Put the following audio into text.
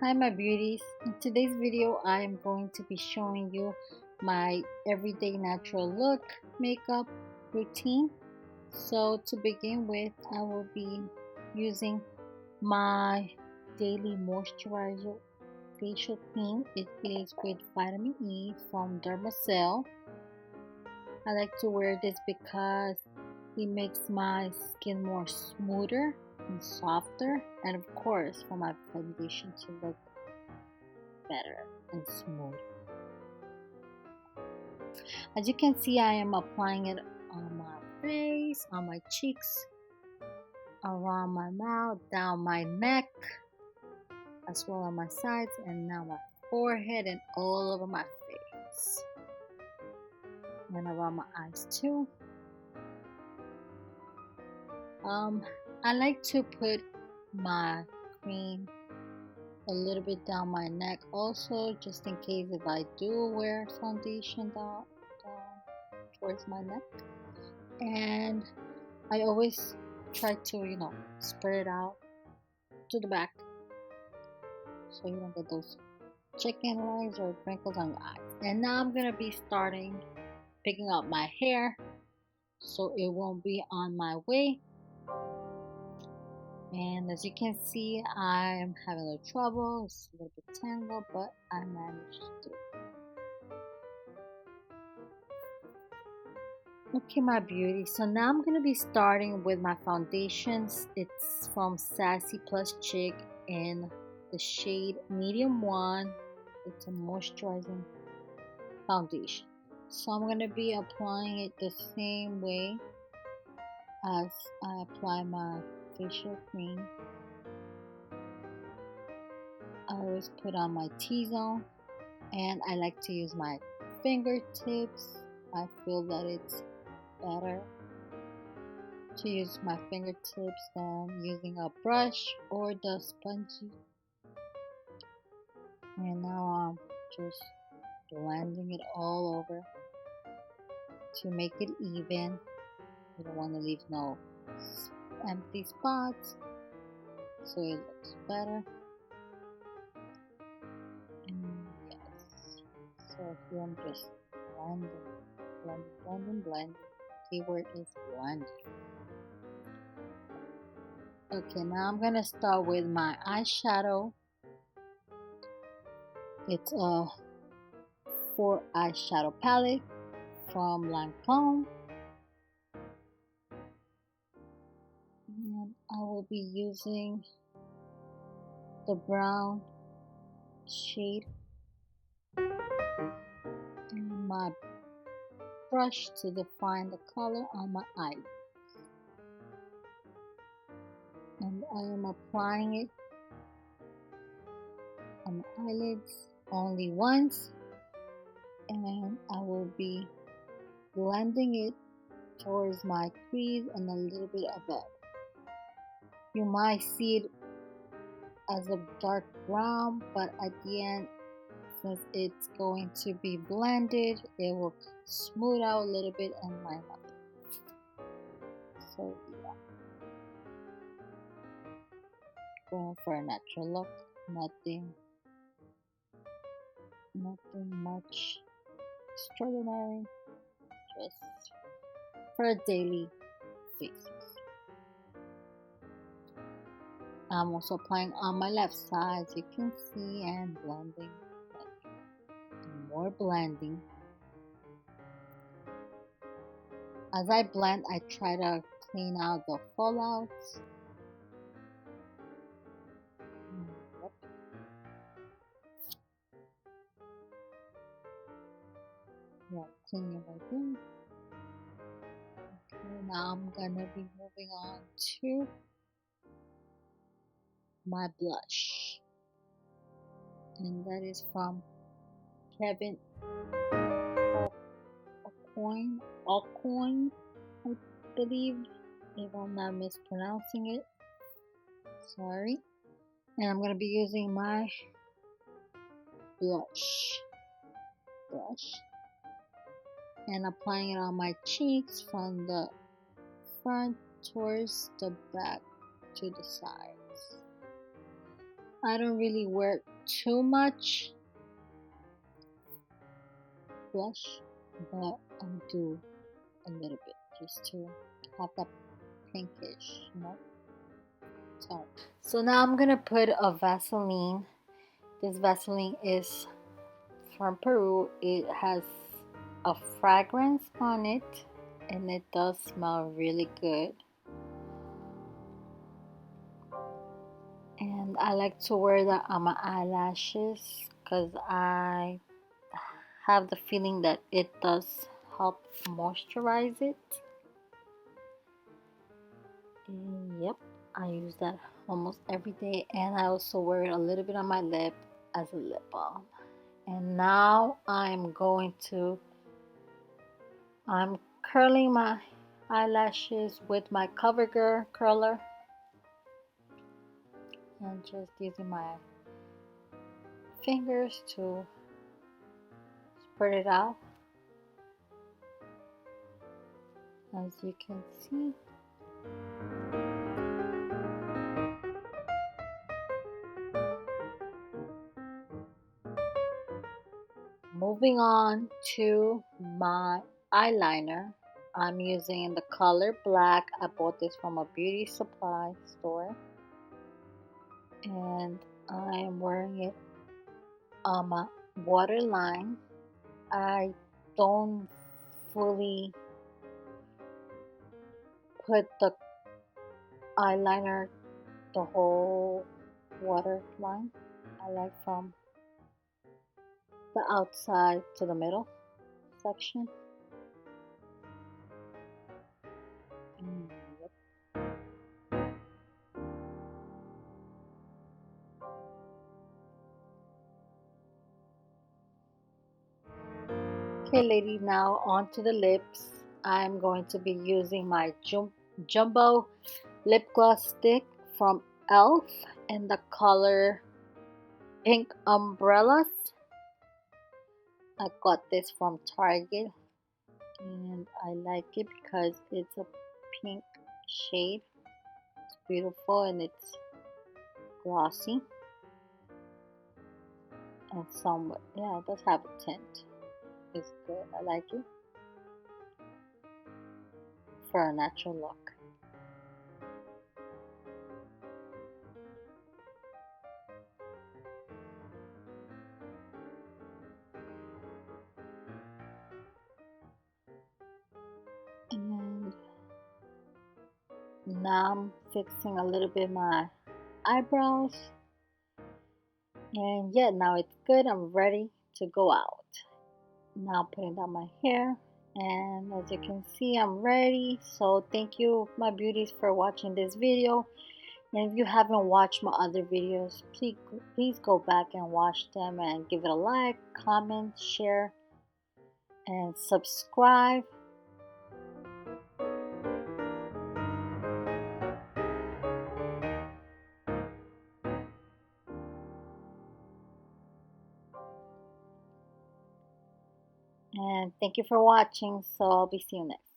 Hi my beauties. In today's video I am going to be showing you my everyday natural look makeup routine. So to begin with, I will be using my daily moisturizer facial cream. It is with vitamin E from Dermacell. I like to wear this because it makes my skin more smoother and softer, and of course for my foundation to look better and smooth. As you can see, I am applying it on my face, on my cheeks, around my mouth, down my neck, as well on my sides, and now my forehead and all over my face, and around my eyes too. I like to put my cream a little bit down my neck also, just in case if I do wear foundation down towards my neck. And I always try to spread it out to the back so you don't get those chicken legs or wrinkles on your eyes. And now I'm gonna be starting picking up my hair so it won't be on my way. And as you can see, I am having a little trouble. It's a little bit tangled, but I managed to do it. Okay, my beauty. So now I'm going to be starting with my foundations. It's from Sassy Plus Chick in the shade Medium 1. It's a moisturizing foundation. So I'm going to be applying it the same way as I apply my facial cream. I always put on my T-zone, and I like to use my fingertips. I feel that it's better to use my fingertips than using a brush or the spongy. And now I'm just blending it all over to make it even. You don't want to leave no empty spots, so it looks better. And yes, so here I'm just blending. Keyword is blend. Okay, now I'm gonna start with my eyeshadow. It's a 4 eyeshadow palette from Lancome. And I will be using the brown shade and my brush to define the color on my eyelids. And I am applying it on my eyelids only once, and I will be blending it towards my crease and a little bit above. You might see it as a dark brown, but at the end, since it's going to be blended, it will smooth out a little bit and line up. So yeah, going for a natural look, nothing much extraordinary, just for a daily basis. I'm also applying on my left side, as you can see, and blending. More blending. As I blend, I try to clean out the fallouts. Yep. Yeah, clean it right there. Okay, now I'm gonna be moving on to my blush, and that is from Kevin Aucoin, I believe, if I'm not mispronouncing it. Sorry. And I'm gonna be using my blush and applying it on my cheeks from the front towards the back to the sides. I don't really wear too much blush, but I'll do a little bit just to have that pinkish, tone. So now I'm gonna put a Vaseline. This Vaseline is from Peru. It has a fragrance on it, and it does smell really good. And I like to wear that on my eyelashes because I have the feeling that it does help moisturize it. And yep, I use that almost every day, and I also wear it a little bit on my lip as a lip balm. And now I'm curling my eyelashes with my CoverGirl curler, and just using my fingers to spread it out, as you can see. Moving on to my eyeliner, I'm using the color black. I bought this from a beauty supply store, and I am wearing it on my waterline. I don't fully put the eyeliner the whole waterline. I like from the outside to the middle section. Yep. Okay, ladies, now on to the lips. I'm going to be using my Jumbo lip gloss stick from e.l.f. in the color Pink Umbrellas. I got this from Target, and I like it because it's a pink shade. It's beautiful and it's glossy, and somewhat, yeah, it does have a tint. It's good. I like it for a natural look. And now I'm fixing a little bit my eyebrows, and yeah, now it's good. I'm ready to go out. Now putting down my hair, and as you can see, I'm ready. So thank you, my beauties, for watching this video. And if you haven't watched my other videos, please go back and watch them, and give it a like, comment, share, and subscribe. And thank you for watching. So I'll be seeing you next.